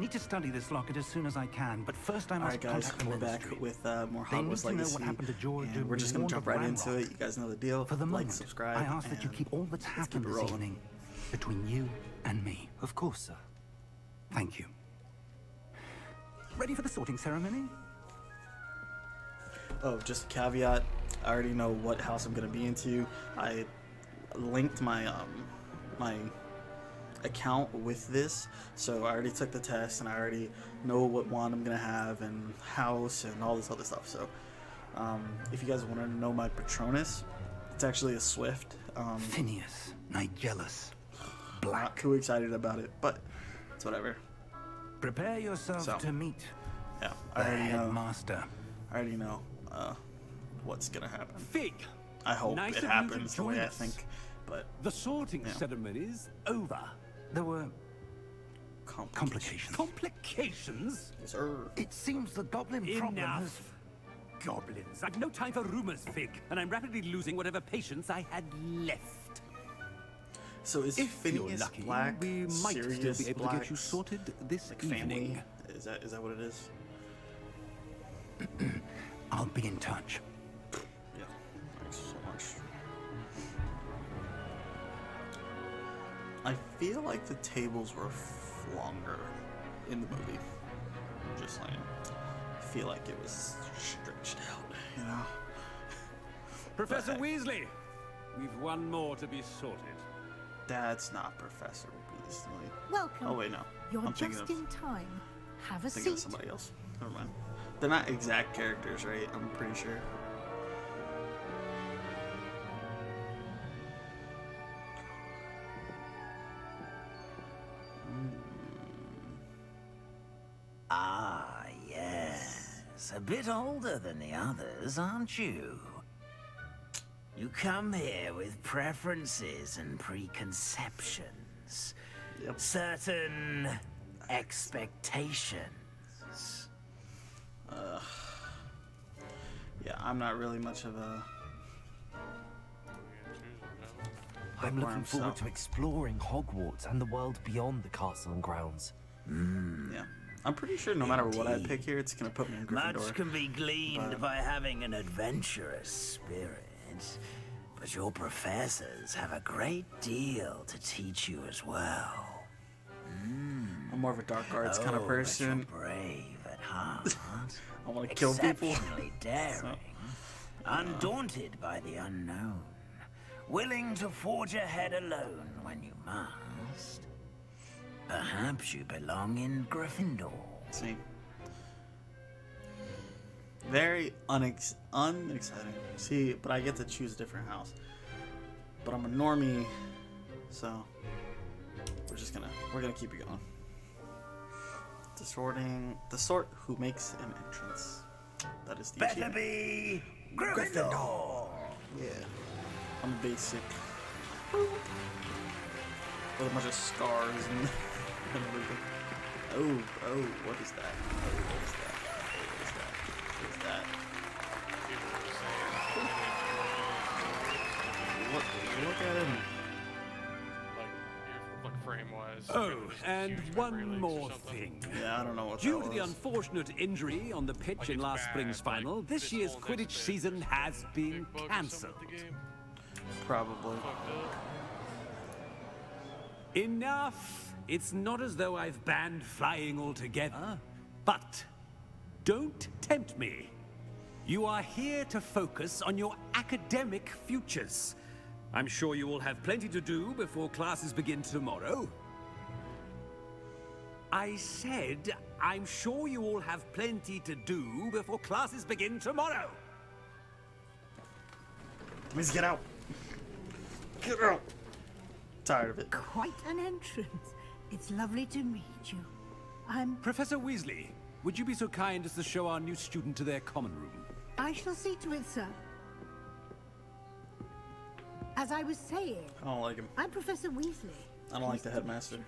need to study this locket as soon as I can, but first I must contact the we're ministry. back with more They need Hogwarts to know Legacy, what happened to George and we're just gonna jump right into it. You guys know the deal. For the like, moment, subscribe. I ask that you keep all that's happened this evening between you and me. Of course, sir. Thank you. Ready for the sorting ceremony? Oh, just a caveat. I already know what house I'm gonna be into. I linked my my account with this, so I already took the test and I already know what wand I'm gonna have and house and all this other stuff. So if you guys want to know my Patronus, it's actually a Swift. Phineas, Nigellus, Black. Not too excited about it, but it's whatever. Prepare yourself to meet the headmaster. I already know what's gonna happen. Fig. I hope it happens the way I think, but the sorting ceremony's over. There were complications. Complications? Yes, sir. It seems the goblin problem has... Goblins. I've no time for rumors, Fig, and I'm rapidly losing whatever patience I had left. So is Phineas lucky, Black we might still be able to get you Black's, sorted this like, evening. family? Is that what it is? I'll be in touch. Yeah, thanks so much. I feel like the tables were longer in the movie. Just saying. I feel like it was stretched out, you know? Professor Weasley, we've one more to be sorted. That's not Professor Weasley. Welcome. Oh, wait, no. You're I'm just in time. Have a thinking of seat. somebody else. Never mind. They're not exact characters, right? I'm pretty sure. Ah, yes. A bit older than the others, aren't you? You come here with preferences and preconceptions. Yep. Certain expectations. Yeah, I'm not really much of a... I'm looking forward so. to exploring Hogwarts and the world beyond the castle and grounds. Yeah. I'm pretty sure no matter what I pick here, it's going to put me in Gryffindor. Much can be gleaned by having an adventurous spirit. But your professors have a great deal to teach you as well. I'm more of a dark arts kind of person. But you're brave at heart. I want to kill people. Exceptionally daring. Undaunted by the unknown. Willing to forge ahead alone when you must. Perhaps you belong in Gryffindor. See. Very unexciting. See, but I get to choose a different house. But I'm a normie, so we're gonna keep it going. The sort who makes an entrance. That is the Better be Gryffindor. Yeah. I'm basic. With a bunch of scars and everything. Oh, what is that? What is that? What is that? Look at him. Like frame-wise. Oh, and one more thing. Yeah, I don't know what Due that to the was. unfortunate injury on the pitch in last spring's final, this year's Quidditch season has been cancelled. Probably. Enough! It's not as though I've banned flying altogether. But don't tempt me. You are here to focus on your academic futures. I'm sure you will have plenty to do before classes begin tomorrow. I said, I'm sure you all have plenty to do before classes begin tomorrow. Please get out. Get out. Tired of it. Quite an entrance. It's lovely to meet you. I'm... Professor Weasley, would you be so kind as to show our new student to their common room? I shall see to it, sir. As I was saying, I don't like him. I'm Professor Weasley. I don't like the headmaster.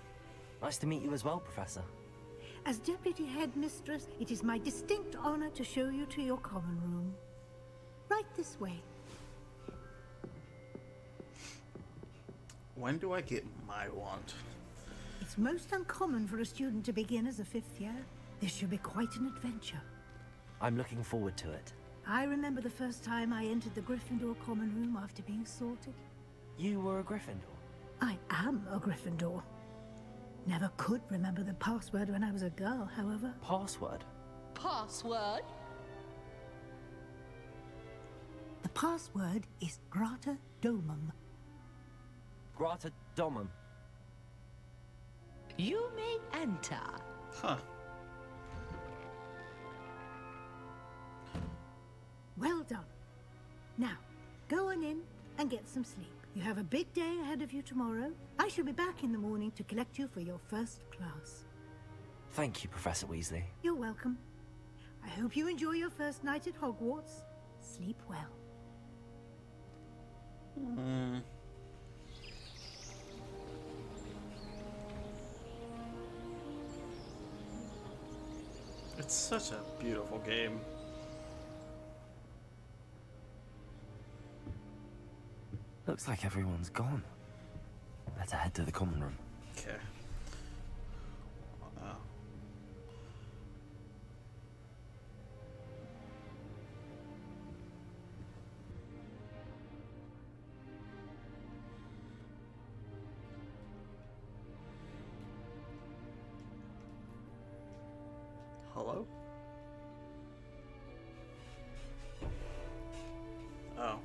Nice to meet you as well, Professor. As Deputy Headmistress, it is my distinct honor to show you to your common room. Right this way. When do I get my wand? It's It's most uncommon for a student to begin as a 5th year. This should be quite an adventure. I'm looking forward to it. I remember the first time I entered the Gryffindor common room after being sorted. You were a Gryffindor? I am a Gryffindor. Never could remember the password when I was a girl, however. Password? Password? The password is Grata Domum. Grata Domum. You may enter. Huh. Well done. Now, go on in and get some sleep. You have a big day ahead of you tomorrow. I shall be back in the morning to collect you for your first class. Thank you, Professor Weasley. You're welcome. I hope you enjoy your first night at Hogwarts. Sleep well. It's such a beautiful game. Looks like everyone's gone. Better head to the common room. Okay. Oh. Hello? Oh.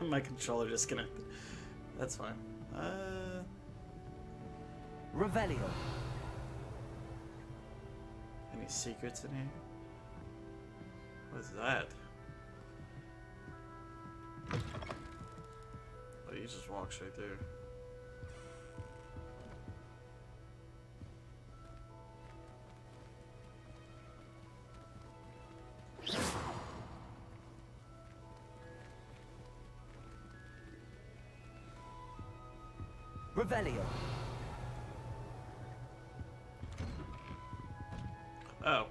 My controller disconnected. That's fine. Revelio. Any secrets in here? What is that? Oh, you just walk straight through. Revelio. Oh.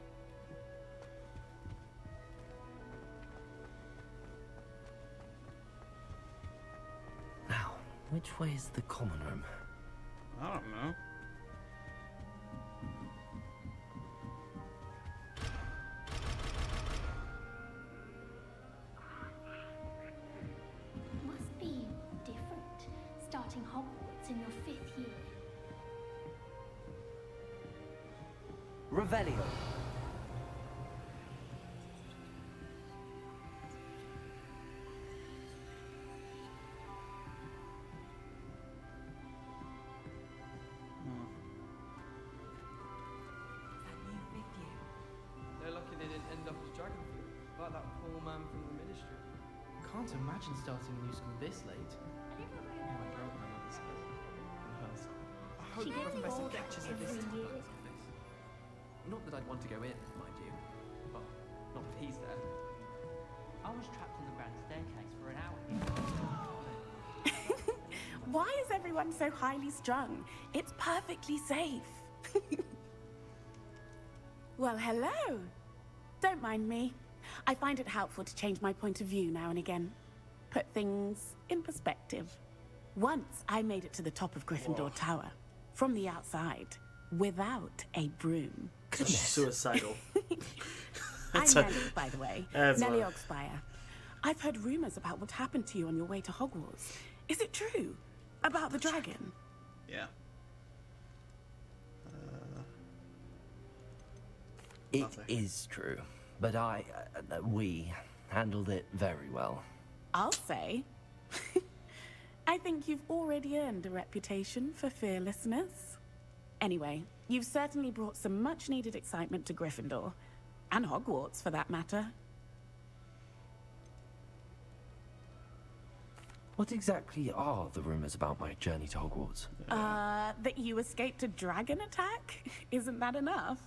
Now, which way is the common room? I don't know. Must be different, starting Hogwarts in your 5th year. Revelio. They're lucky they didn't end up as dragon fruit, like that poor man from the ministry. Can't imagine starting a new school this late. Oh, I broke my mother's head. And hers. I hope She gets Professor older catches her this every time. year. Not that I'd want to go in, mind you. But not if he's there. I was trapped on the grand staircase for an hour. Why is everyone so highly strung? It's perfectly safe. Well, hello. Don't mind me. I find it helpful to change my point of view now and again. Put things in perspective. Once I made it to the top of Gryffindor Tower, from the outside, without a broom. Suicidal. I'm That's Nellie, by the way. That's Nellie a- Ogspire. I've heard rumors about what happened to you on your way to Hogwarts. Is it true? About the dragon? Yeah. It Nothing. is true, but we handled it very well. I'll say. I think you've already earned a reputation for fearlessness. Anyway, you've certainly brought some much-needed excitement to Gryffindor. And Hogwarts, for that matter. What exactly are the rumors about my journey to Hogwarts? That you escaped a dragon attack? Isn't that enough?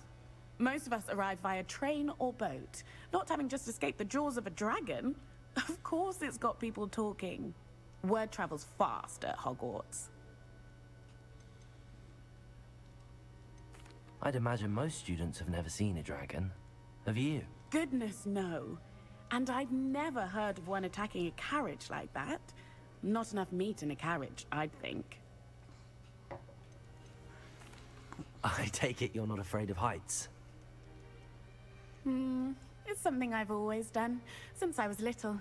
Most of us arrive via train or boat, not having just escaped the jaws of a dragon. Of course it's got people talking. Word travels fast at Hogwarts. I'd imagine most students have never seen a dragon. Have you? Goodness, no. And I've never heard of one attacking a carriage like that. Not enough meat in a carriage, I'd think. I take it you're not afraid of heights. It's something I've always done, since I was little.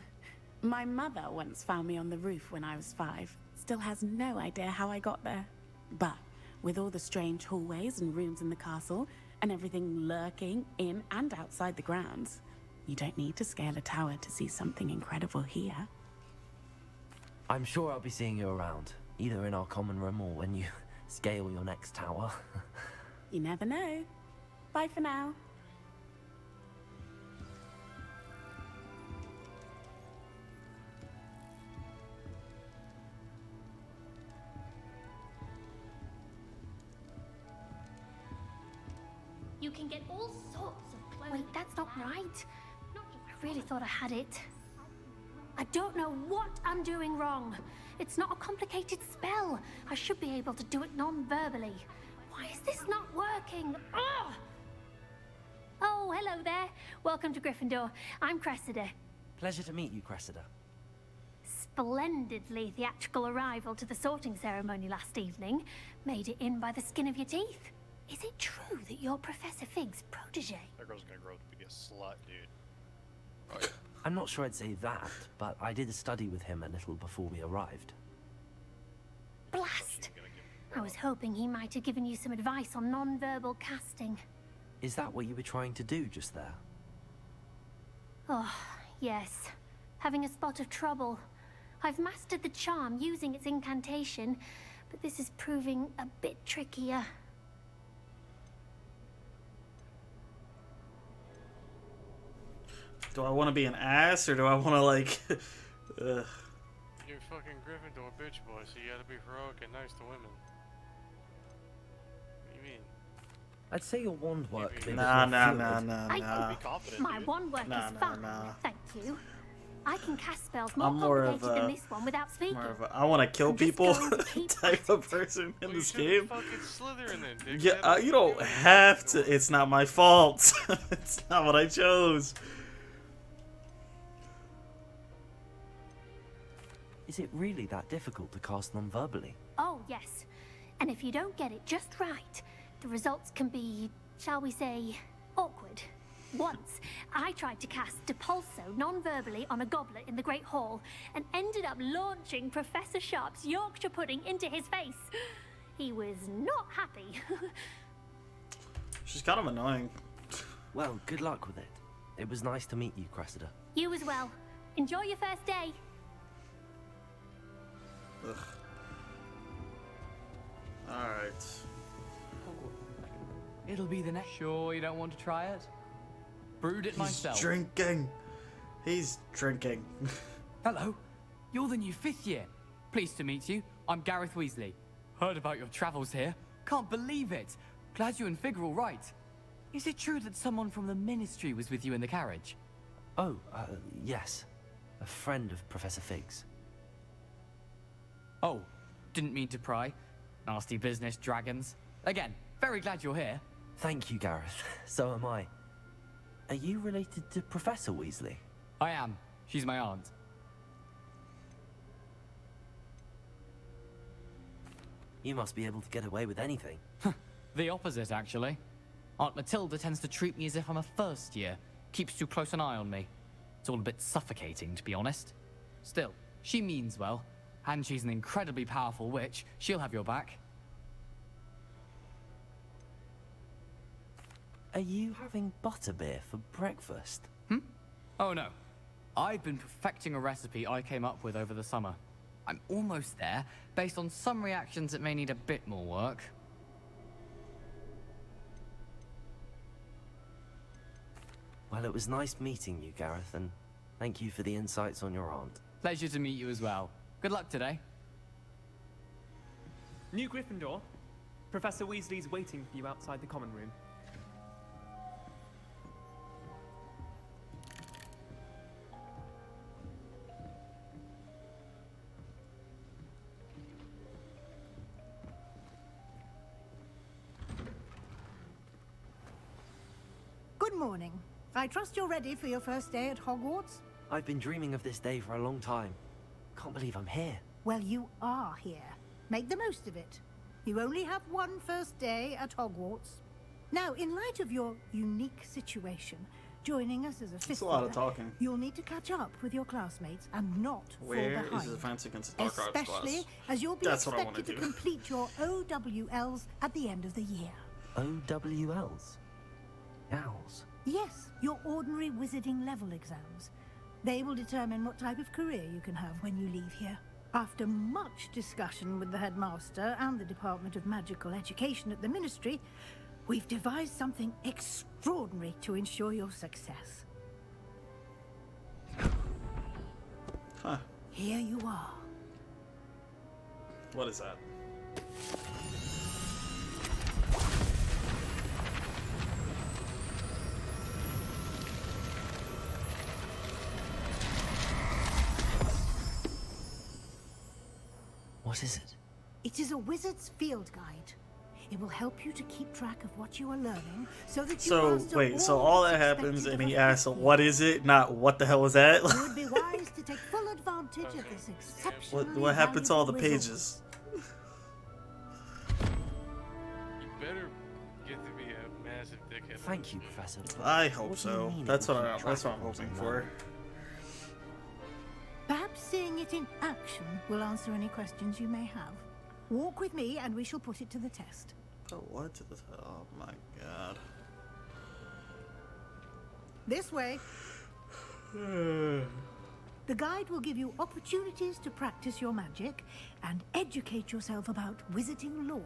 My mother once found me on the roof when I was 5. Still has no idea how I got there. But with all the strange hallways and rooms in the castle, and everything lurking in and outside the grounds, you don't need to scale a tower to see something incredible here. I'm sure I'll be seeing you around, either in our common room or when you scale your next tower. You never know. Bye for now. You can get all sorts of clothing. Wait, that's not right. I really thought I had it. I don't know what I'm doing wrong. It's not a complicated spell. I should be able to do it non-verbally. Why is this not working? Ugh! Oh, hello there. Welcome to Gryffindor. I'm Cressida. Pleasure to meet you, Cressida. Splendidly theatrical arrival to the sorting ceremony last evening. Made it in by the skin of your teeth. Is it true that you're Professor Fig's protege? That girl's gonna grow up to be a slut, dude. Oh, yeah. I'm not sure I'd say that, but I did a study with him a little before we arrived. Blast! I was hoping he might have given you some advice on non-verbal casting. Is that what you were trying to do just there? Oh, yes. Having a spot of trouble. I've mastered the charm using its incantation, but this is proving a bit trickier. Do I want to be an ass or do I want to like? You're fucking Gryffindor bitch boy, so you gotta be heroic and nice to women. What do you mean? I'd say your wand work. Nah. My wand work is fine. Thank you. I can cast spells more I'm more complicated of a, than this one without speaking. I want to kill people type of person in this game. Yeah, you don't have to. It's not my fault. It's not what I chose. Is it really that difficult to cast non-verbally? Oh, yes. And if you don't get it just right, the results can be, shall we say, awkward. Once, I tried to cast Depulso non-verbally on a goblet in the Great Hall and ended up launching Professor Sharp's Yorkshire pudding into his face. He was not happy. She's kind of annoying. Well, good luck with it. It was nice to meet you, Cressida. You as well. Enjoy your first day. Ugh. Alright. It'll be the next. Sure, you don't want to try it? Brewed it myself. He's drinking. He's drinking. Hello. You're the new 5th year. Pleased to meet you. I'm Gareth Weasley. Heard about your travels here. Can't believe it. Glad you and Fig are all right. Is it true that someone from the Ministry was with you in the carriage? Oh, yes. A friend of Professor Fig's. Oh, didn't mean to pry. Nasty business, dragons. Again, very glad you're here. Thank you, Gareth. So am I. Are you related to Professor Weasley? I am. She's my aunt. You must be able to get away with anything. The opposite, actually. Aunt Matilda tends to treat me as if I'm a first year. Keeps too close an eye on me. It's all a bit suffocating, to be honest. Still, she means well. And she's an incredibly powerful witch. She'll have your back. Are you having butterbeer for breakfast? Oh no. I've been perfecting a recipe I came up with over the summer. I'm almost there, based on some reactions that may need a bit more work. Well, it was nice meeting you, Gareth, and thank you for the insights on your aunt. Pleasure to meet you as well. Good luck today. New Gryffindor. Professor Weasley's waiting for you outside the common room. Good morning. I trust you're ready for your first day at Hogwarts? I've been dreaming of this day for a long time. Can't believe I'm here. Well, you are here. Make the most of it. You only have one first day at Hogwarts. Now, in light of your unique situation, joining us as a fifth It's a lot of year, talking. you'll need to catch up with your classmates and not Where fall is behind. the defense against the dark arts Especially class? as you'll be That's what I want to expected do. to complete your OWLs at the end of the year. OWLs? Owls? Yes, your ordinary wizarding level exams. They will determine what type of career you can have when you leave here. After much discussion with the headmaster and the Department of Magical Education at the Ministry, we've devised something extraordinary to ensure your success. Huh. Here you are. What is that? What is it? It is a wizard's field guide. It will help you to keep track of what you are learning so that you So, master wait, so all that's that happens expected and of he a asks, fifth what year. is it? Not, what the hell was that? It would be wise to take full advantage of this exceptionally What happened to all the valuable pages? You better get to be a massive dickhead. Thank you, Professor. I hope What do you so. mean it That's will what keep I'm track of hoping what's for. online? Perhaps seeing it in action will answer any questions you may have. Walk with me and we shall put it to the test. Oh, what? Oh my god. This way. The guide will give you opportunities to practice your magic and educate yourself about wizarding lore.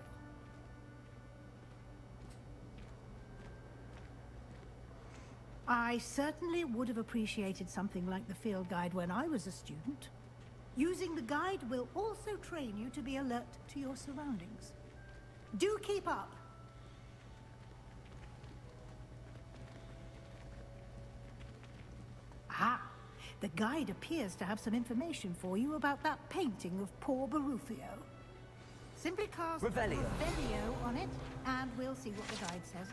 I certainly would have appreciated something like the field guide when I was a student. Using the guide will also train you to be alert to your surroundings. Do keep up. Ah, the guide appears to have some information for you about that painting of poor Barufio. Simply cast Revelio. Revelio on it, and we'll see what the guide says.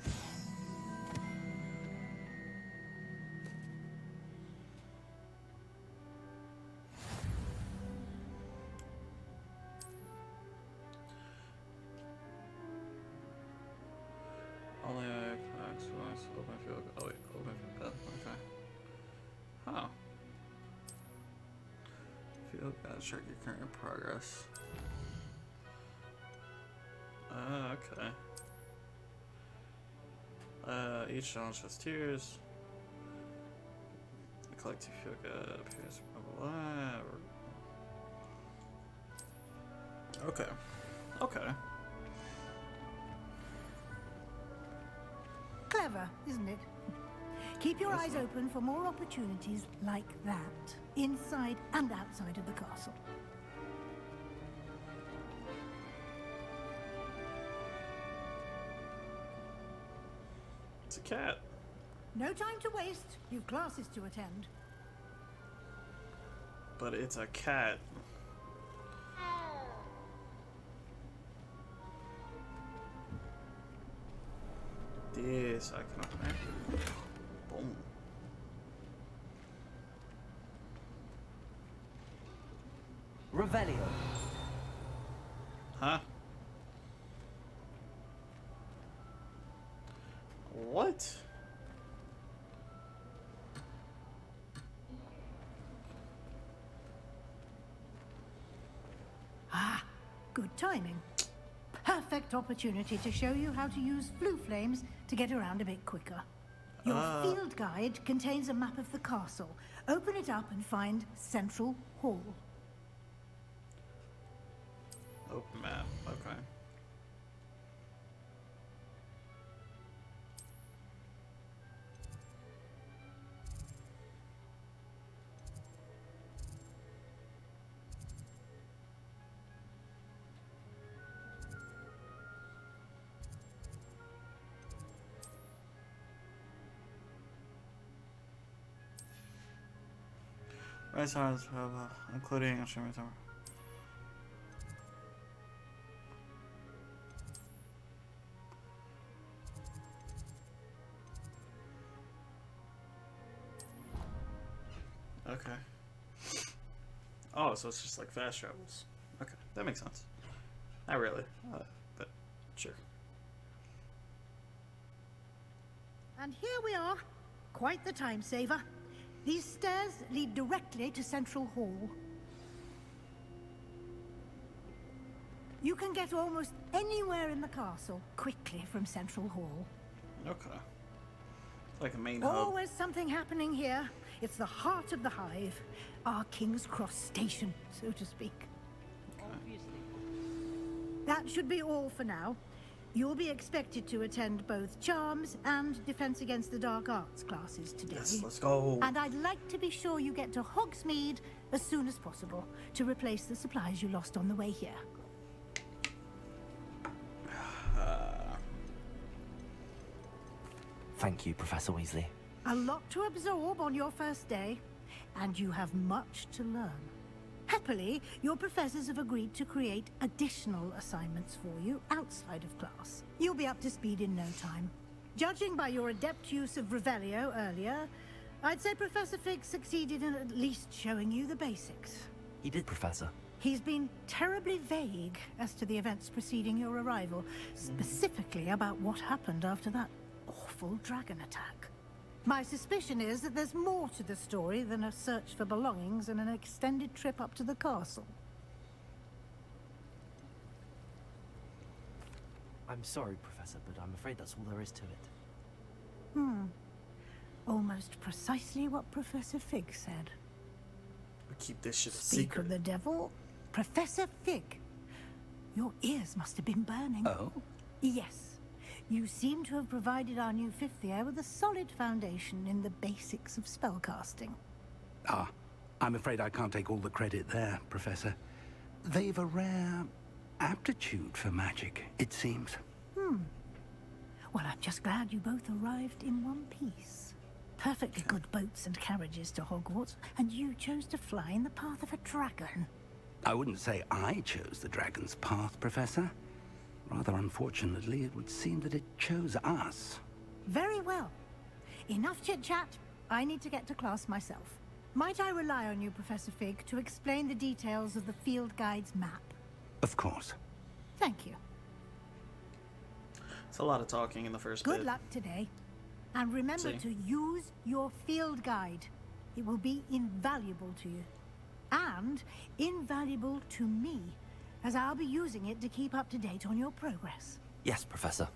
Only open field. Oh wait, open field. Okay. Huh. Field guide, check your current progress. Okay. Each challenge has tiers. Collect 2 field guide appears. Blah, blah, blah. Okay. Okay. Clever, isn't it? Keep your eyes open for more opportunities like that, inside and outside of the castle. It's a cat. No time to waste. You've classes to attend. But it's a cat. This I can open it. Boom. Revelio. Huh? What? Ah, good timing. Perfect opportunity to show you how to use flue flames to get around a bit quicker. Your field guide contains a map of the castle. Open it up and find Central Hall. Open map. Okay. Right sides, including instruments. Okay. Oh, so it's just like fast travels. Okay, that makes sense. Not really, but Sure. And here we are. Quite the time saver. These stairs lead directly to Central Hall. You can get almost anywhere in the castle quickly from Central Hall. Okay. Like a main hub. Always something happening here. It's the heart of the hive. Our King's Cross station, so to speak. That should be all for now. You'll be expected to attend both Charms and Defense Against the Dark Arts classes today. Yes, let's go. And I'd like to be sure you get to Hogsmeade as soon as possible to replace the supplies you lost on the way here. Thank you, Professor Weasley. A lot to absorb on your first day, and you have much to learn. Happily, your professors have agreed to create additional assignments for you outside of class. You'll be up to speed in no time. Judging by your adept use of Revelio earlier, I'd say Professor Fig succeeded in at least showing you the basics. He did, Professor. He's been terribly vague as to the events preceding your arrival, specifically about what happened after that awful dragon attack. My suspicion is that there's more to the story than a search for belongings and an extended trip up to the castle. I'm sorry, Professor, but I'm afraid that's all there is to it. Almost precisely what Professor Fig said. We keep this shit a Speak secret. of the devil, Professor Fig. Your ears must have been burning. Oh? Yes. You seem to have provided our new fifth year with a solid foundation in the basics of spellcasting. Ah, I'm afraid I can't take all the credit there, Professor. They've a rare aptitude for magic, it seems. Well, I'm just glad you both arrived in one piece. Perfectly good boats and carriages to Hogwarts, and you chose to fly in the path of a dragon. I wouldn't say I chose the dragon's path, Professor. Rather unfortunately, it would seem that it chose us. Very well. Enough chit-chat. I need to get to class myself. Might I rely on you, Professor Fig, to explain the details of the field guide's map? Of course. Thank you. It's a lot of talking in the first bit. Good luck today. And remember to use your field guide. It will be invaluable to you. And invaluable to me, as I'll be using it to keep up to date on your progress. Yes, Professor.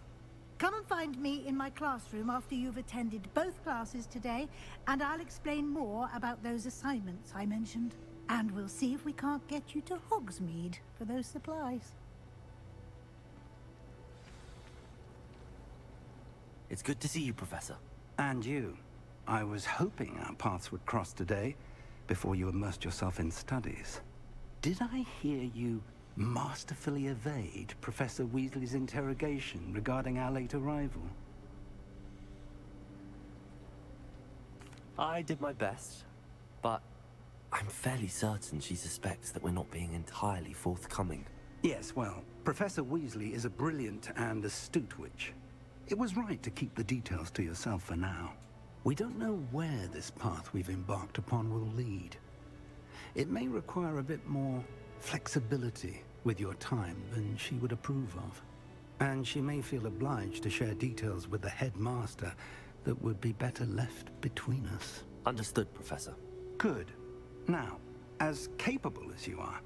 Come and find me in my classroom after you've attended both classes today, and I'll explain more about those assignments I mentioned. And we'll see if we can't get you to Hogsmeade for those supplies. It's good to see you, Professor. And you. I was hoping our paths would cross today, before you immersed yourself in studies. Did I hear you masterfully evade Professor Weasley's interrogation regarding our late arrival? I did my best, but I'm fairly certain she suspects that we're not being entirely forthcoming. Yes, well, Professor Weasley is a brilliant and astute witch. It was right to keep the details to yourself for now. We don't know where this path we've embarked upon will lead. It may require a bit more flexibility with your time than she would approve of. And she may feel obliged to share details with the headmaster that would be better left between us. Understood, Professor. Good. Now, as capable as you are,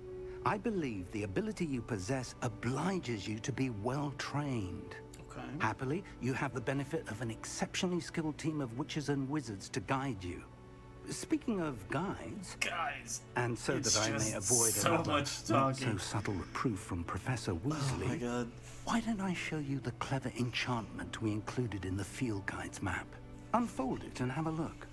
I believe the ability you possess obliges you to be well trained. Okay. Happily, you have the benefit of an exceptionally skilled team of witches and wizards to guide you. Speaking of guides... Guys! And so it's that I may just avoid so another much not talking. so subtle reproof from Professor Weasley... Oh my god. Why don't I show you the clever enchantment we included in the field guide's map? Unfold it and have a look.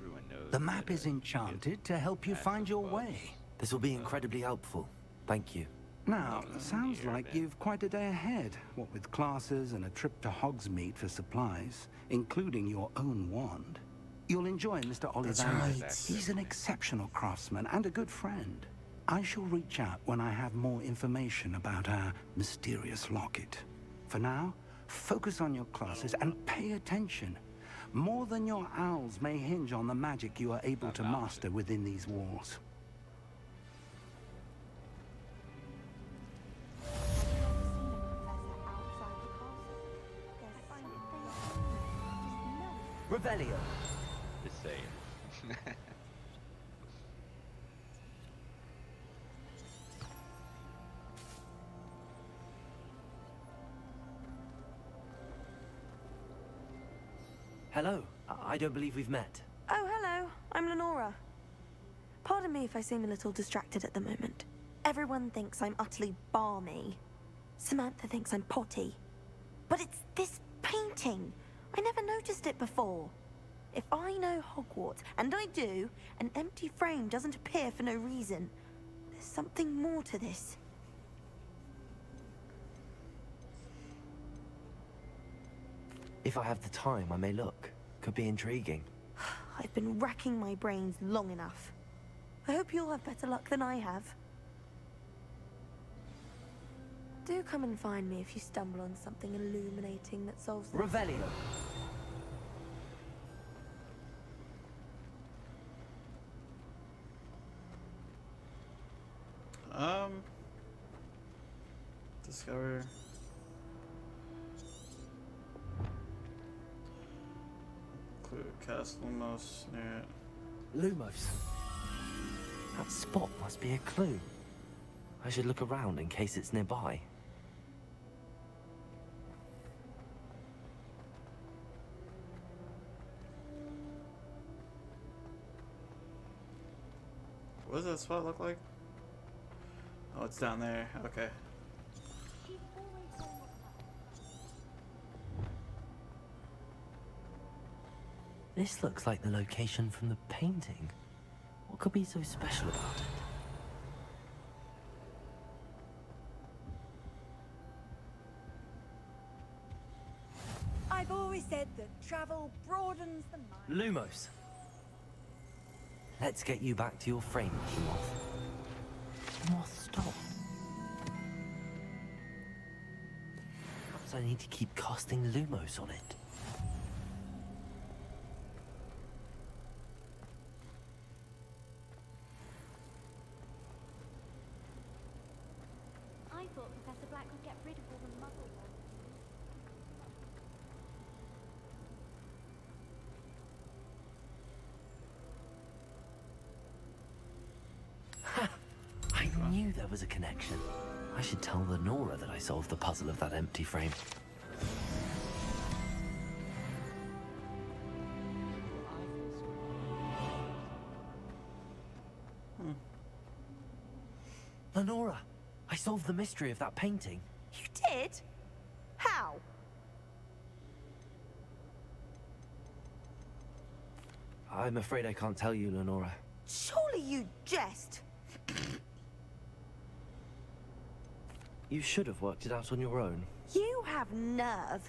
everyone knows. The map is enchanted to help you find your way. This will be incredibly helpful. Thank you. Now, sounds like you've quite a day ahead, what with classes and a trip to Hogsmeade for supplies, including your own wand. You'll enjoy Mr. Ollivander. right. He's an exceptional craftsman and a good friend. I shall reach out when I have more information about our mysterious locket. For now, focus on your classes and pay attention. More than your owls may hinge on the magic you are able to master within these walls. Revelio. Just saying. Hello. I don't believe we've met. Oh, hello. I'm Lenora. Pardon me if I seem a little distracted at the moment. Everyone thinks I'm utterly balmy. Samantha thinks I'm potty. But it's this painting. I never noticed it before. If I know Hogwarts, and I do, an empty frame doesn't appear for no reason. There's something more to this. If I have the time, I may look. Could be intriguing. I've been racking my brains long enough. I hope you'll have better luck than I have. Do come and find me if you stumble on something illuminating that solves the... Revelio. Discover. Clue, cast Lumos near it. Lumos. That spot must be a clue. I should look around in case it's nearby. What does that spot look like? Oh, it's down there. Okay. This looks like the location from the painting. What could be so special about it? I've always said that travel broadens the mind. Lumos. Let's get you back to your frame, Moth. Moth, stop. Perhaps I need to keep casting Lumos on it. I thought Professor Black would get rid of all the muggle ones. I knew there was a connection. I should tell Lenora that I solved the puzzle of that empty frame. Lenora, I solved the mystery of that painting. You did? How? I'm afraid I can't tell you, Lenora. Surely you jest. You should have worked it out on your own. You have nerve.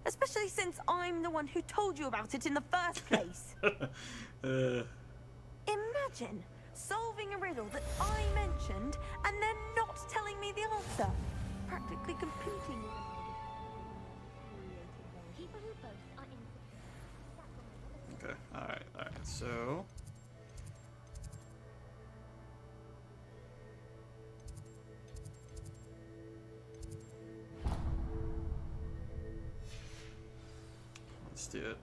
Especially since I'm the one who told you about it in the first place. Imagine solving a riddle that I mentioned and then not telling me the answer. Practically competing with People who both are in. Okay. Alright. So. Let's do it.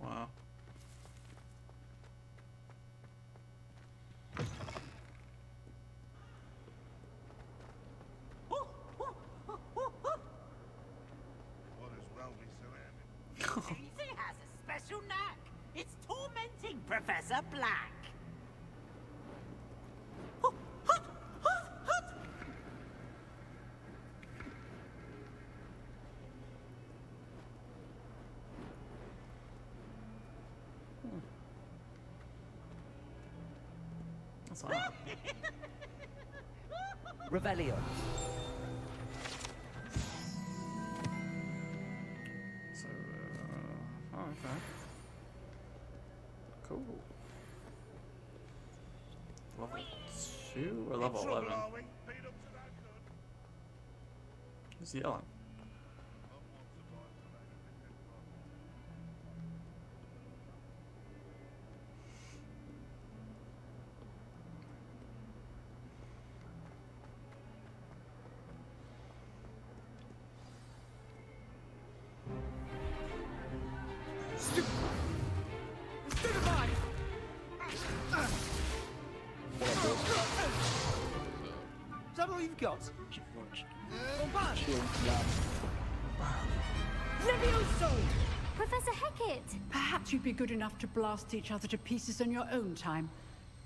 Wow. What is well we so evident? Anything has a special knack. It's tormenting Professor Black. That's all. Revelio. So, oh, okay. Cool. Level 2 or level 11? Who's yelling? Is that all you've got? Levioso! Professor Hecat! Perhaps you'd be good enough to blast each other to pieces on your own time.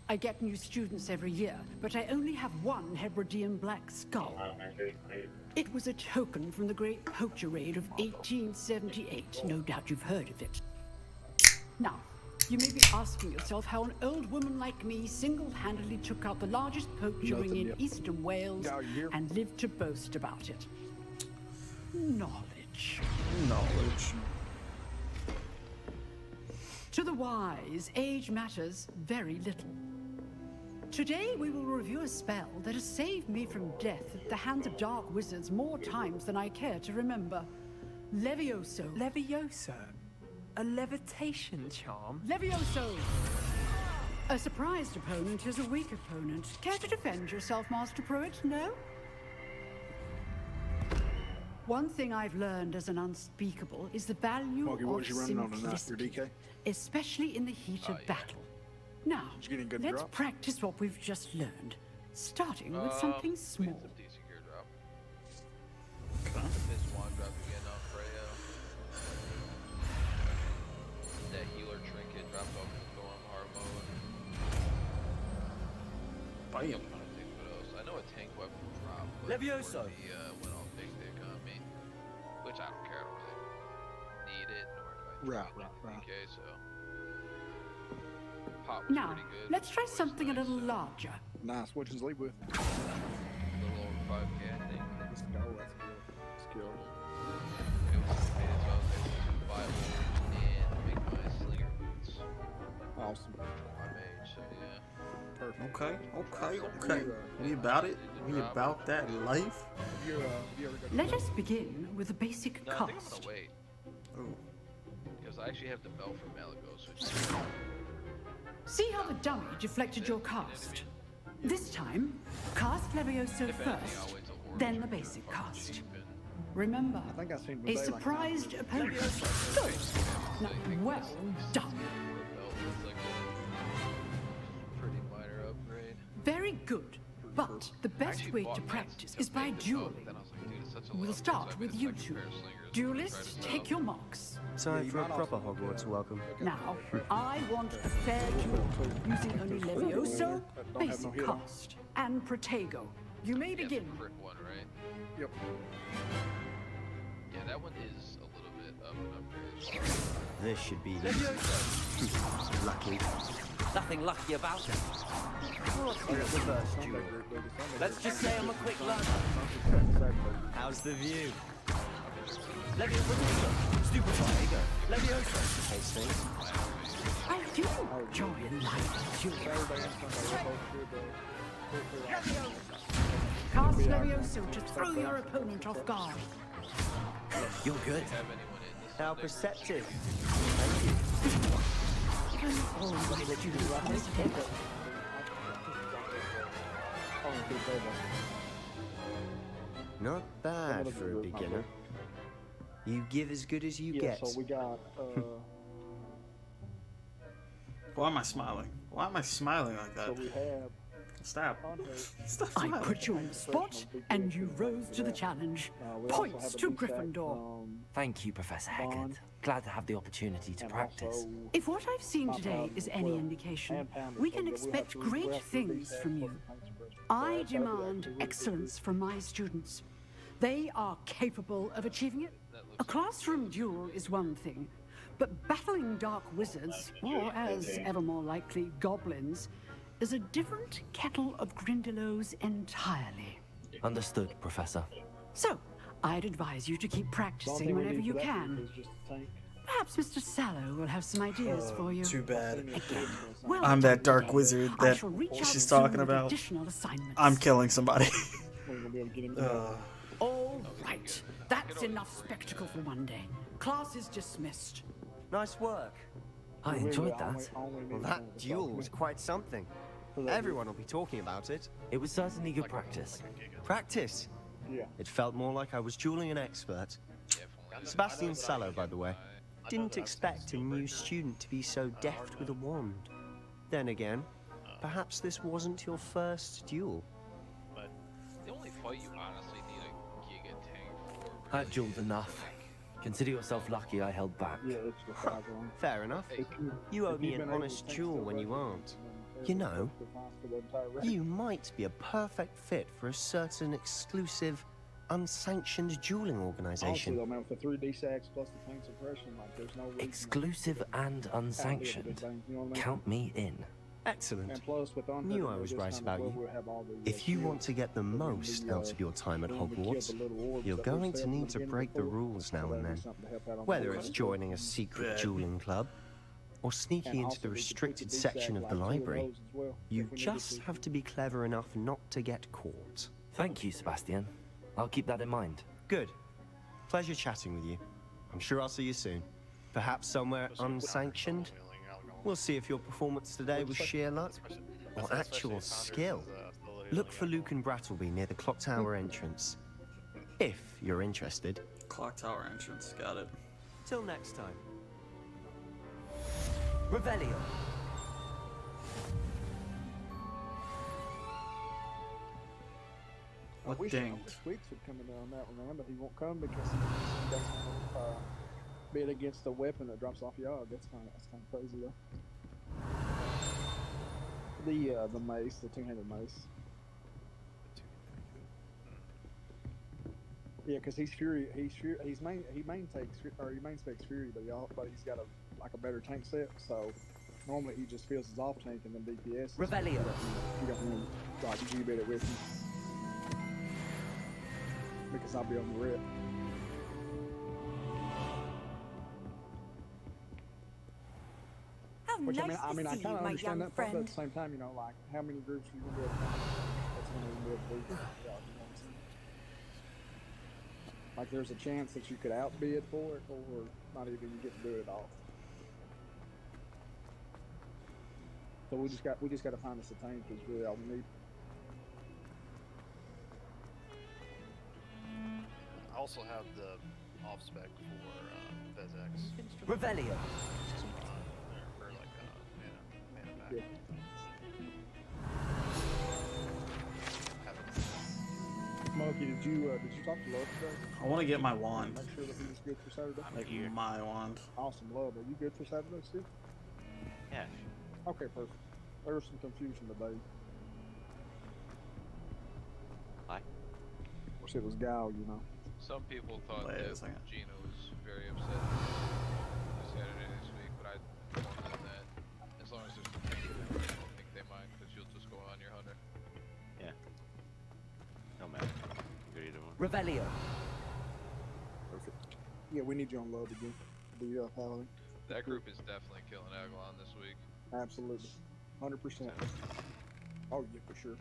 I get new students every year, but I only have one Hebridean black skull. It was a token from the Great Poacher Raid of 1878. No doubt you've heard of it. Now, you may be asking yourself how an old woman like me single-handedly took out the largest poacher ring in eastern Wales and lived to boast about it. Knowledge. Knowledge. To the wise, age matters very little. Today we will review a spell that has saved me from death at the hands of dark wizards more times than I care to remember. Levioso. Levioso? A levitation charm? Levioso! A surprised opponent is a weak opponent. Care to defend yourself, Master Pruitt? No? One thing I've learned as an unspeakable is the value of simplicity, especially in the heat of battle. Now, let's practice what we've just learned, starting with something small. This one drop again on Freya. That healer trinket dropped off the Storm hard mode. Bam. I know a tank weapon drop. Levioso. Went off big dick on me. Which I don't care, I don't really need it, nor do I need DK, so. Pop was Now, pretty good. let's try something a little larger. Nice, what you sleep with? A little over 5K, I think. Let's go, that's good. Skill. It was made it so I was able to buy wood and make my slinger boots. Awesome. My mage, so yeah. Perfect. Okay. We about it? We about that life? Let us begin with a basic No, I think I'm cast. gonna wait. Ooh. Because I actually have the bell from Malagos, which is See how the dummy deflected your cast? This time, cast Levioso first, then the basic cast. Remember, a surprised opponent. Good. Now, well done. pretty minor upgrade. Very good. But the best way to practice is by dueling. We'll start with you two. Duelists, take your marks. Time for a proper Hogwarts welcome. Now, I want a fair duel, using only Levioso, basic cast, and Protego. You may begin. Brick one, right? Yep. Yeah, that one is a little bit up and upgrade. This should be lucky. Nothing lucky about it. What's the first duel? Let's just say I'm a quick learner. How's the view? Levioso. Stupefy. Levioso. Case things. I do enjoy light duels. Cast Levioso to throw your opponent off guard. You're good. How perceptive. Thank you. Not bad for a beginner. You give as good as you get. So we got, Why am I smiling? Why am I smiling like that? so we have Stop. Stop I smiling. put you on the spot, and you rose to the challenge. Points to Gryffindor. Thank you, Professor Hecat. Glad to have the opportunity to practice. If what I've seen today is any indication, we can expect great things from you. I demand excellence from my students. They are capable of achieving it. A classroom duel is one thing, but battling dark wizards, or as ever more likely, goblins, is a different kettle of Grindylows entirely. Understood, Professor. So, I'd advise you to keep practicing whenever you can. Perhaps Mr. Sallow will have some ideas for you. Too bad. Again, well I'm that dark done. wizard I that shall reach out she's soon talking with about. additional assignments. I'm killing somebody. All right. That's enough spectacle for one day. Class is dismissed. Nice work. I enjoyed that. Well, that duel was quite something. Everyone will be talking about it. It was certainly good practice. Practice? Yeah. It felt more like I was dueling an expert. Sebastian Sallow, by the way. Didn't expect a new student to be so deft with a wand. Then again, perhaps this wasn't your first duel. But the only fight you honestly need a Giga tank for. I've dueled enough. Consider yourself lucky I held back. Yeah, it's the 5 1. Fair enough. You owe me an honest duel when you aren't. You know, you might be a perfect fit for a certain exclusive, unsanctioned dueling organization. Also, though, man, for 3D sacks plus the pain suppression, like, there's no reason. Exclusive and unsanctioned. Count me in. Excellent. And plus, with Knew I was right about you. If you want to get the most out of your time at Hogwarts, you're going to need to break the rules now and then. Whether it's joining a secret dueling club, or sneaking into the restricted section of the library, you just have to be clever enough not to get caught. Thank you, Sebastian. I'll keep that in mind. Good. Pleasure chatting with you. I'm sure I'll see you soon. Perhaps somewhere unsanctioned? We'll see if your performance today was sheer luck or actual skill. Look for Luke and Brattleby near the Clock Tower entrance. If you're interested. Clock Tower entrance, got it. Till next time. Revelio. I wish Squeaks would come in on that one, man, but he won't come because he doesn't bid against the weapon that drops off yard. That's kind of crazy though. The mace, the two-handed mace. Yeah, because he's fury. He main specs fury, but he's got a better tank set. So normally he just fills his off tank and then DPS. Revelio. You don't want to like G-bit it with him because I'll be on the rip. Which nice I mean, I kind of understand that, but friend. at the same time, you know, like how many groups are you gonna be able to find? That's when you're gonna be able to do. You know what I'm saying? Like there's a chance that you could outbid for it, or not even get to do it at all. So we just got to find us a tank is really all we need. I also have the off spec for Vezex. Revelio. For like mana back. Yeah. Smokey, did you talk to Love today? I want to get my wand. Make sure that he was good for Saturday. Like my wand. Awesome, Love. Are you good for Saturday still? Yeah. Okay, perfect. There was some confusion today. Why? Of course, it was Gal, you know. Some people thought Wait a that second. Gina was very upset this Saturday this week, but I told them that as long as there's some people, I don't think they mind, because you'll just go on your hunter. Yeah. No matter. Good either one. Revelio. Perfect. Yeah, we need you on Love again. The paladin. That group is definitely killing Aguilon this week. Absolutely. 100%. Oh, yeah, for sure.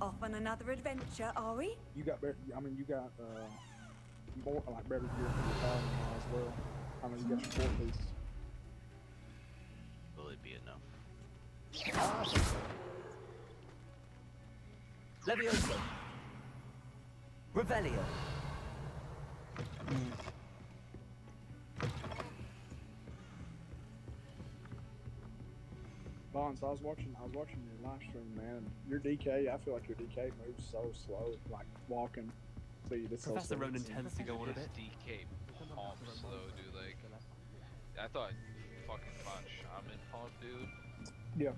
Off on another adventure, are we? You got better. I mean, you got more like better gear for your paladin now as well. I mean, you got your 4 pieces. Will it be enough? Levioso. Revelio. Bonds, I was watching your live stream, man. Your DK, I feel like your DK moves so slow, like walking speed. It's Professor so slow. Ronan tends to go on a bit. DK pump slow, dude. Like, I thought fucking Von Shaman pump, dude. Yeah.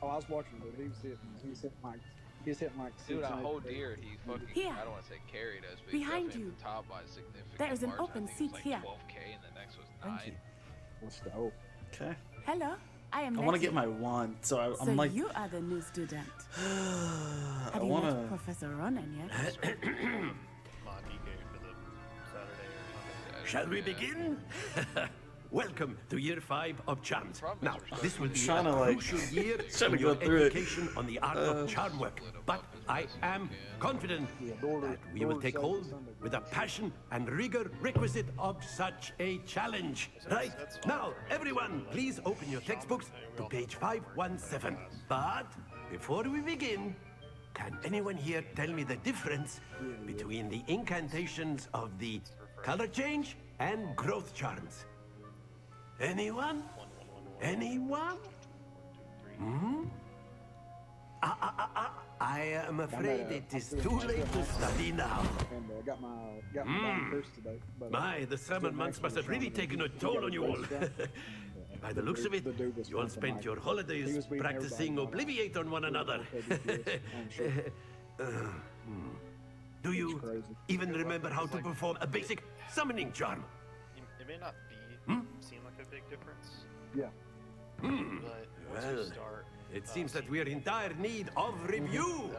Oh, I was watching, dude. He was hitting like Dude, 6 a and whole 8. deer, he fucking, Here. I don't want to say carried us, but he Behind definitely you. at the top by a significant There is an margin. open I think it was seat like here. 12K and the next was 9. Let's go. Okay. Hello, I am. I want to get my wand, so So I'm like. you are the new student. I Have you want met to. Professor Ronan yet? Shall we begin? Welcome to year 5 of charms. Now, this will be Trying a to, like, crucial year trying to in your go through it. education on the art of charm work. But I am confident that we will take hold with the passion and rigor requisite of such a challenge. Right? Now, everyone, please open your textbooks to page 517. But before we begin, can anyone here tell me the difference between the incantations of the color change and growth charms? Anyone? Anyone? Hmm? I am afraid it is too late to study now. And got my down first today. But, My, the summer months must have really taken a toll on you all. By the looks of it, you all spent your holidays practicing Obliviate on one another. Do you even remember how to perform a basic summoning charm? It may not be seem like a big difference. Yeah. But once you Well, start, it seems that we are in dire need of review.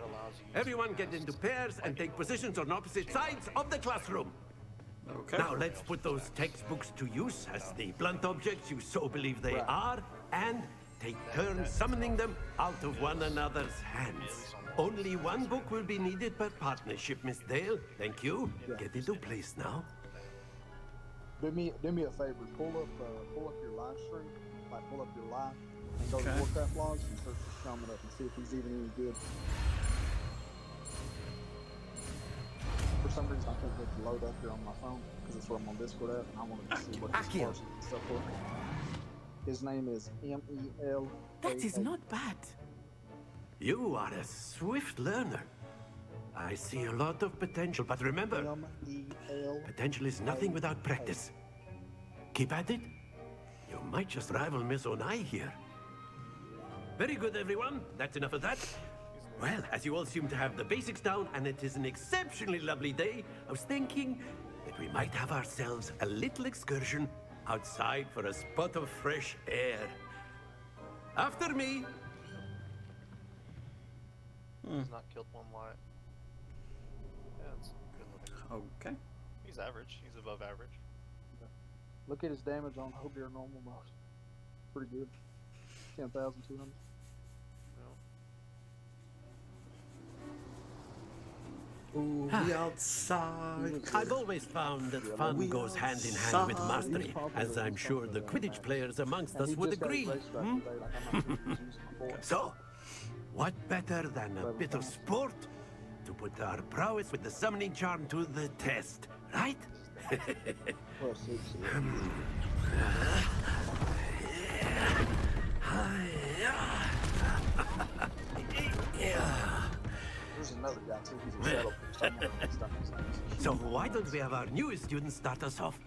Everyone get into pairs and take positions on opposite sides of the classroom. Okay. Now let's put those textbooks to use as the blunt objects you so believe they are, and take turns summoning them out of one another's hands. Only one book will be needed per partnership, Miss Dale. Thank you. Get into place now. Do me a favor. Pull up your live stream, like pull up your live, and go to Warcraft logs and search his comment up and see if he's even any good. For some reason, I can't get it to load up here on my phone because it's where I'm on Discord at, and I wanted to see what his parsing and stuff was. His name is MEL. That is not bad. You are a swift learner. I see a lot of potential, but remember, potential is nothing without practice. Keep at it. You might just rival Miss Onai here. Very good, everyone. That's enough of that. Well, as you all seem to have the basics down, and it is an exceptionally lovely day, I was thinking that we might have ourselves a little excursion outside for a spot of fresh air. After me. He's not killed one lot. Yeah, it's good looking. Okay. He's average. He's above average. Look at his damage on Hogwarts normal mode. Pretty good. 10,200. Ooh, we outside. I've always found that fun goes hand in hand with mastery, as I'm sure the Quidditch players amongst us would agree. So, what better than a bit of sport to put our prowess with the summoning charm to the test, right? There's another guy too. He's a shadow priest. So why don't we have our newest student start us off?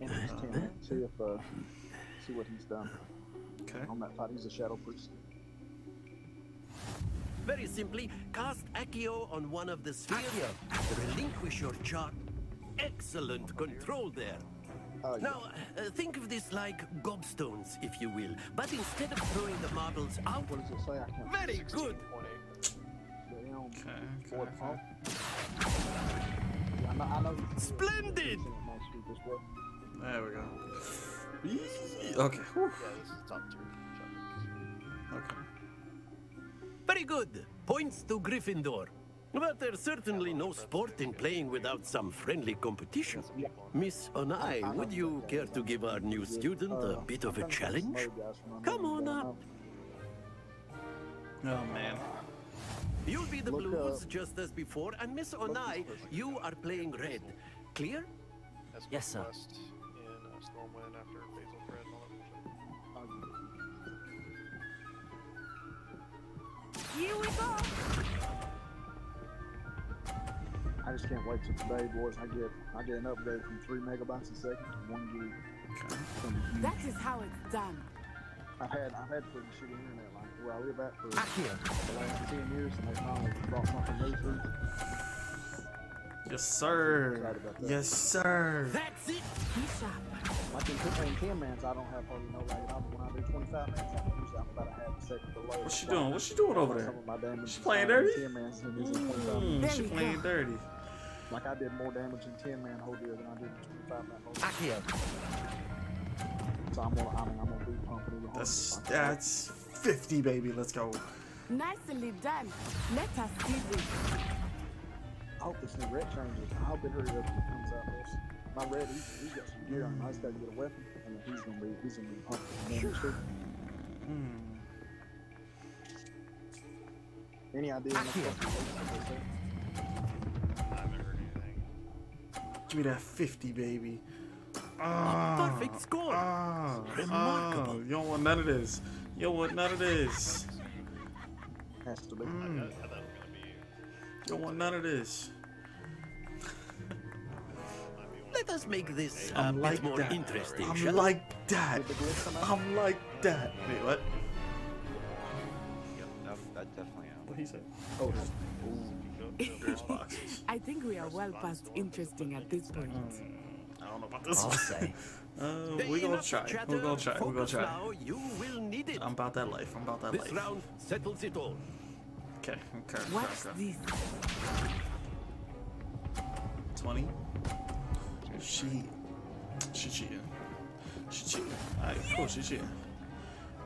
In his team. See what he's done. Okay. On that fight, he's a shadow priest. Very simply, cast Accio on one of the spheres. Relinquish your charge. Excellent control there. Now, think of this like gobstones, if you will. But instead of throwing the marbles out... What does it say? I can't... Very good. I know Splendid! There we go. Okay. Whew. Yeah, this is top 2. Okay. Very good. Points to Gryffindor. But there's certainly no sport in playing without some friendly competition. Miss Onai, would you care to give our new student a bit of a challenge? Come on up. Oh, man. You'll be the blues just as before, and Miss Onai, you are playing red. Clear? Yes, sir. In Stormwind after Basil Thread and all that. Here we go. I just can't wait till today, boys. I get an upgrade from 3 megabytes a second to 1 gig. That is how it's done. I've had pretty shitty internet like where I live at for the last 10 years, and they finally brought something new through. Yes, sir. Yes, sir. That's it. Be sharp. Like in 10 mans, I don't have hardly no lag at all, but when I do 25 mans, I'm usually about a half a second below. What's she doing? What's she doing over there? Some of my damage She playing dirty? 10 mans than it is in 25 mans. She playing dirty. Like I did more damage in 10 man whole deal than I did in 25 man whole deal. Accio. So I'm gonna be pumping it. That's 50, baby. Let's go. Nicely done. Let us see this. I hope this new red changes. I hope it hurry up when it comes out. My red, he's got some gear on him. I just gotta get a weapon, and then he's gonna be pumping damage too. Any idea? Give me that 50, baby. Perfect score. Remarkable. You don't want none of this. You don't want none of this. Has to be. You don't want none of this. Let us make this a bit more interesting. I'm like that. I'm like that. Wait, what? Yep, that definitely helps. What he said? Oh, there's boxes. I think we are well past interesting at this point. I don't know about this. I'll say. We're gonna try. We're gonna try. We're gonna try. Now, you will need it. I'm about that life. I'm about that This life. round settles it all. Okay. What's this? 20. She cheating. She cheating. Alright, cool. She cheating.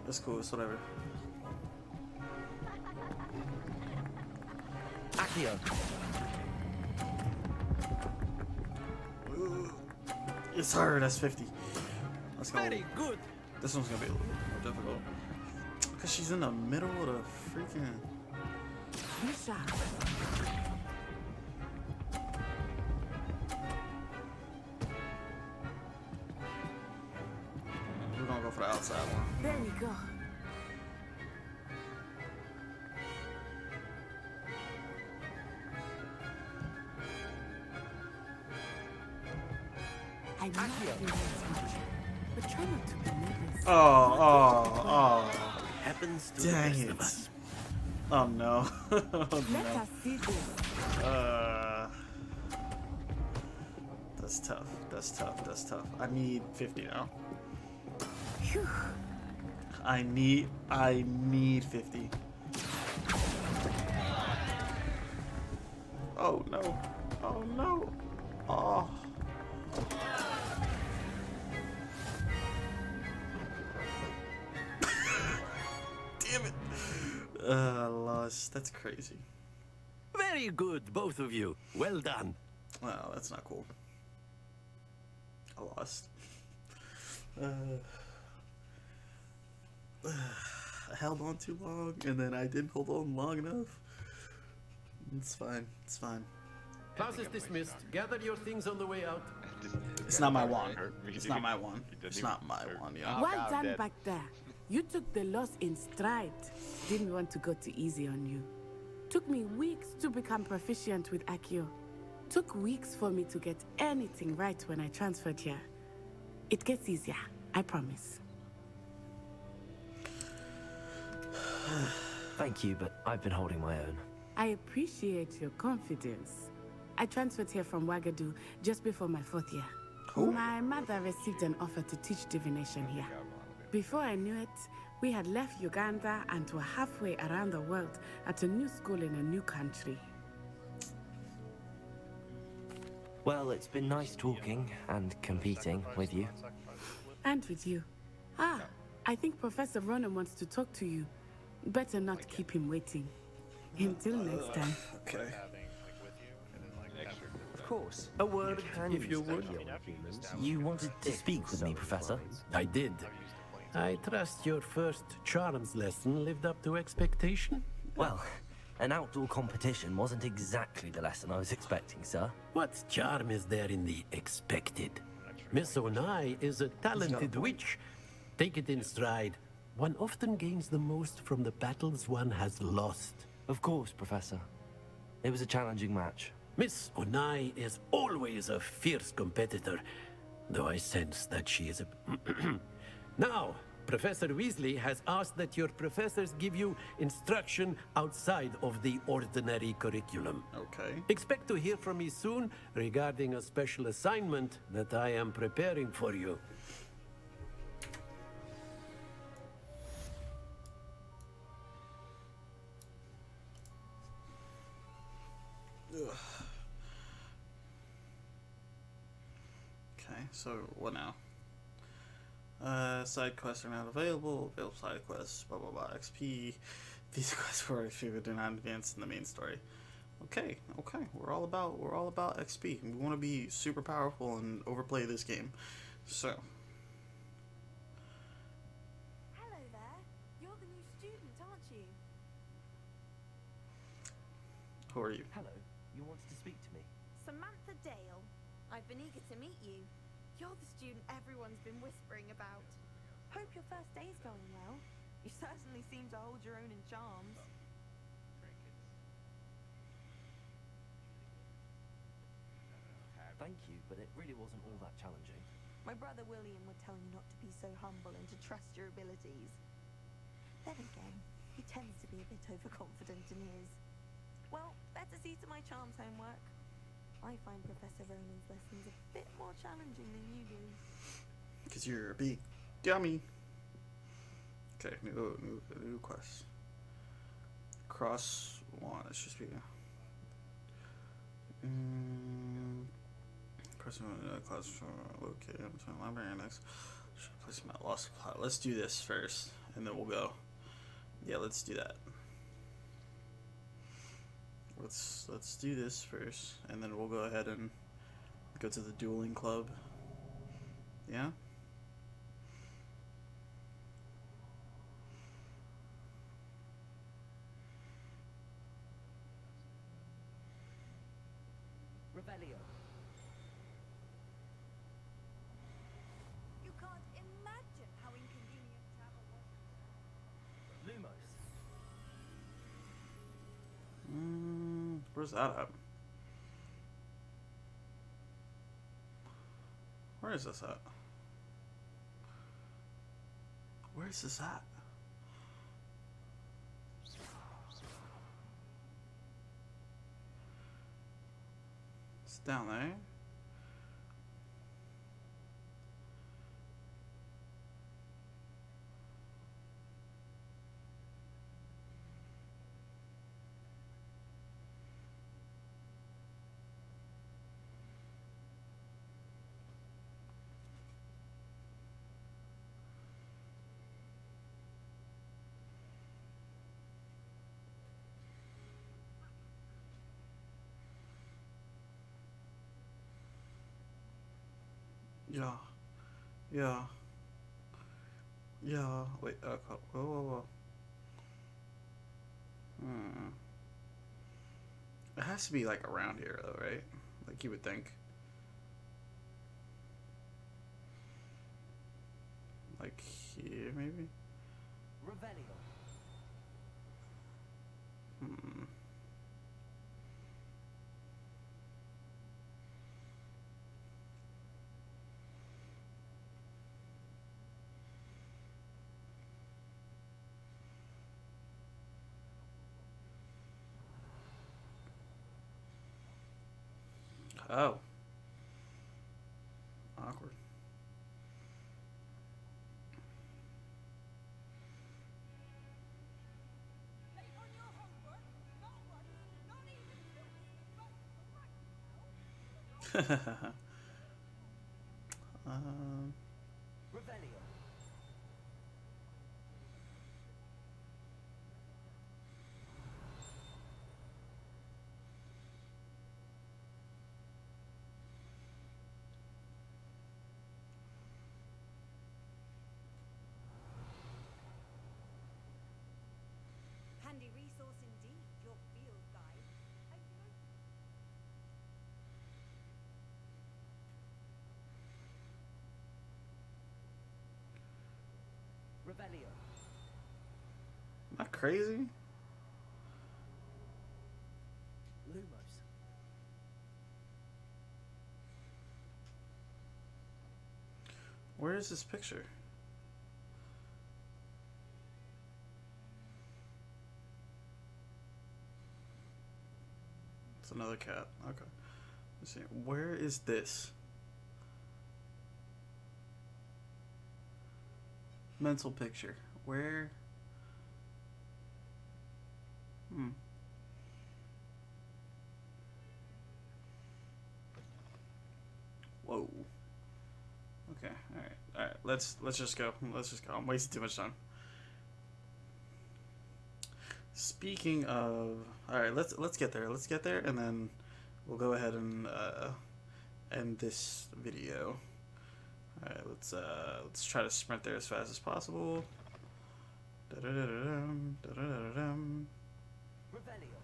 That's cool. It's whatever. Accio. It's her. That's 50. Let's go. Very good. This one's gonna be a little bit more difficult. Because she's in the middle of the freaking... We're gonna go for the outside one. There we go. I might do this much, but try not to be nervous. Oh. Happens to Dang the best it. of us. Oh no. Oh, Let no. us see this. That's tough. That's tough. That's tough. I need 50 now. Phew. I need 50. Oh no. Oh no. Oh. Damn it. Lost. That's crazy. Very good, both of you. Well done. Wow, that's not cool. I lost. I held on too long, and then I didn't hold on long enough. It's fine. It's fine. Class is dismissed. Gather your things on the way out. It's not my one. It's not my one. It's not my one, yeah. Well done back there. You took the loss in stride. Didn't want to go too easy on you. Took me weeks to become proficient with Accio. Took weeks for me to get anything right when I transferred here. It gets easier, I promise. Thank you, but I've been holding my own. I appreciate your confidence. I transferred here from Wagadu just before my 4th year. Who? My mother received an offer to teach divination here. Before I knew it, we had left Uganda and were halfway around the world at a new school in a new country. Well, it's been nice talking and competing with you. And with you. Ah, I think Professor Ronan wants to talk to you. Better not keep him waiting. Until next time. Okay. Of course. A word, if you would. You wanted to speak with me, Professor? I did. I trust your first charms lesson lived up to expectation? Well, an outdoor competition wasn't exactly the lesson I was expecting, sir. What charm is there in the expected? Miss Onai is a talented witch. Take it in stride. One often gains the most from the battles one has lost. Of course, Professor. It was a challenging match. Miss Onai is always a fierce competitor, though I sense that she is a... Now, Professor Weasley has asked that your professors give you instruction outside of the ordinary curriculum. Okay. Expect to hear from me soon regarding a special assignment that I am preparing for you. Okay, so what now? Side quests are not available. Available side quests. Blah blah blah. XP. These quests for XP but do not advance in the main story. Okay, okay. We're all about XP. We want to be super powerful and overplay this game. So. Hello there. You're the new student, aren't you? Who are you? Hello. You wanted to speak to me? Samantha Dale. I've been eager to meet you. You're the student everyone's been whispering about. Hope your first day's going well. You certainly seem to hold your own in charms. Thank you, but it really wasn't all that challenging. My brother William would tell you not to be so humble and to trust your abilities. Then again, he tends to be a bit overconfident in his. Well, better see to my charms homework. I find Professor Ronan's lessons a bit more challenging than you do. Because you're a big dummy. Okay, new quest. Cross one. Let's just be. Cross one. Class locate between library and next. Place my lost plot. Let's do this first, and then we'll go. Yeah, let's do that. Let's do this first, and then we'll go ahead and go to the dueling club. Yeah. Revelio. You can't imagine how inconvenient travel was. Lumos. Where's that at? Where is this at? Where is this at? It's down there. Yeah. Wait. Whoa. It has to be like around here, though, right? Like you would think. Like here, maybe. Revelio. Oh. Awkward. Revelio. Handy resource indeed, your field guide. Revelio. Am I crazy? Lumos. Where is this picture? It's another cat. Okay. Let's see. Where is this? Mental picture. Where? Whoa. let's just go. Let's just go. I'm wasting too much time. Speaking of, all right, let's get there. Let's get there, and then we'll go ahead and end this video. All right, let's try to sprint there as fast as possible. Da-da-da-da-dum, da-da-da-da-dum. Revelio.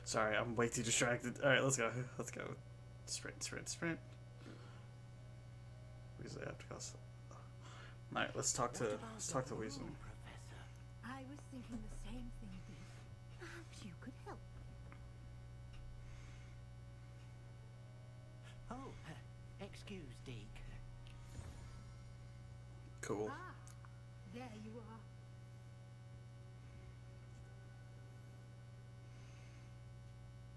Sorry, I'm way too distracted. All right, let's go. Let's go. Sprint, sprint, sprint. Weasley have to go. All right, let's talk to Weasley. I was thinking the same thing, Beef. Perhaps you could help. Oh, excuse, Deke. Cool. Ah, there you are.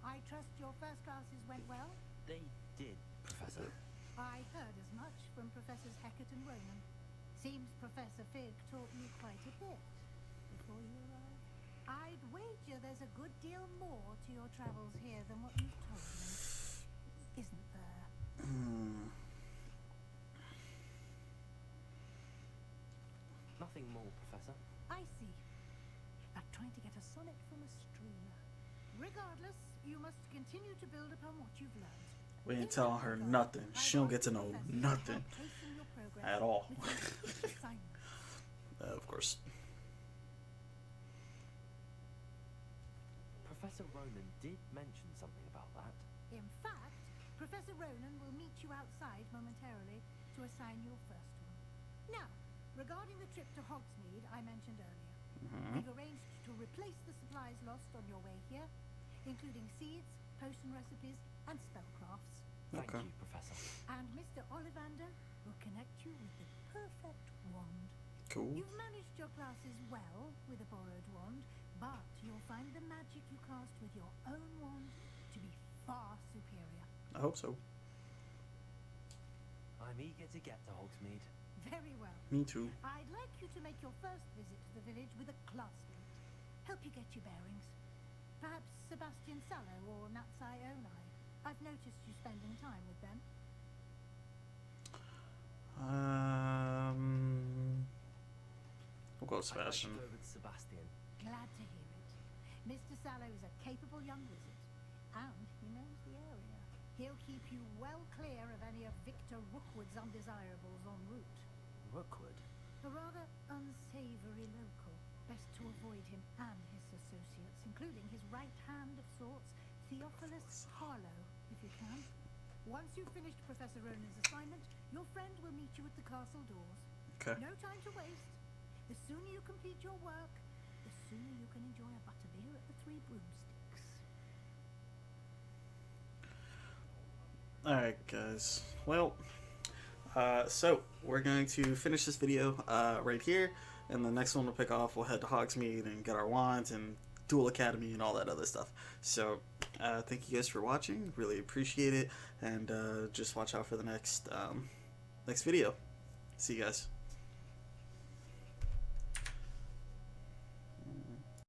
I trust your first classes went well? They did, Professor. I heard as much from Professors Hecat and Ronan. Seems Professor Fig taught you quite a bit before you arrived. I'd wager there's a good deal more to your travels here than what you've told me. Isn't there? Nothing more, Professor. I see. Like trying to get a sonnet from a streamer. Regardless, you must continue to build upon what you've learned. We ain't telling her nothing. She don't get to know nothing at all. Of course. Professor Ronan did mention something about that. In fact, Professor Ronan will meet you outside momentarily to assign your first one. Now, regarding the trip to Hogsmeade I mentioned earlier, we've arranged to replace the supplies lost on your way here, including seeds, potion recipes, and spellcrafts. Thank you, Professor. And Mr. Ollivander will connect you with the perfect wand. Cool. You've managed your classes well with a borrowed wand, but you'll find the magic you cast with your own wand to be far superior. I hope so. I'm eager to get to Hogsmeade. Very well. Me too. I'd like you to make your first visit to the village with a classmate. Help you get your bearings. Perhaps Sebastian Sallow or Natsai Onai. I've noticed you spending time with them. We'll go with Sebastian. I'd like to go with Sebastian. Glad to hear it. Mr. Sallow is a capable young wizard, and he knows the area. He'll keep you well clear of any of Victor Rookwood's undesirables en route. Rookwood? A rather unsavory local. Best to avoid him and his associates, including his right hand of sorts, Theophilus Harlow, if you can. Once you've finished Professor Ronan's assignment, your friend will meet you at the castle doors. Okay. No time to waste. The sooner you complete your work, the sooner you can enjoy a butterbeer at the Three Broomsticks. Alright, guys. Well, so we're going to finish this video right here, and the next one we'll pick off, we'll head to Hogsmeade and get our wands and Duel Academy and all that other stuff. So, thank you guys for watching. Really appreciate it, and just watch out for the next video. See you guys.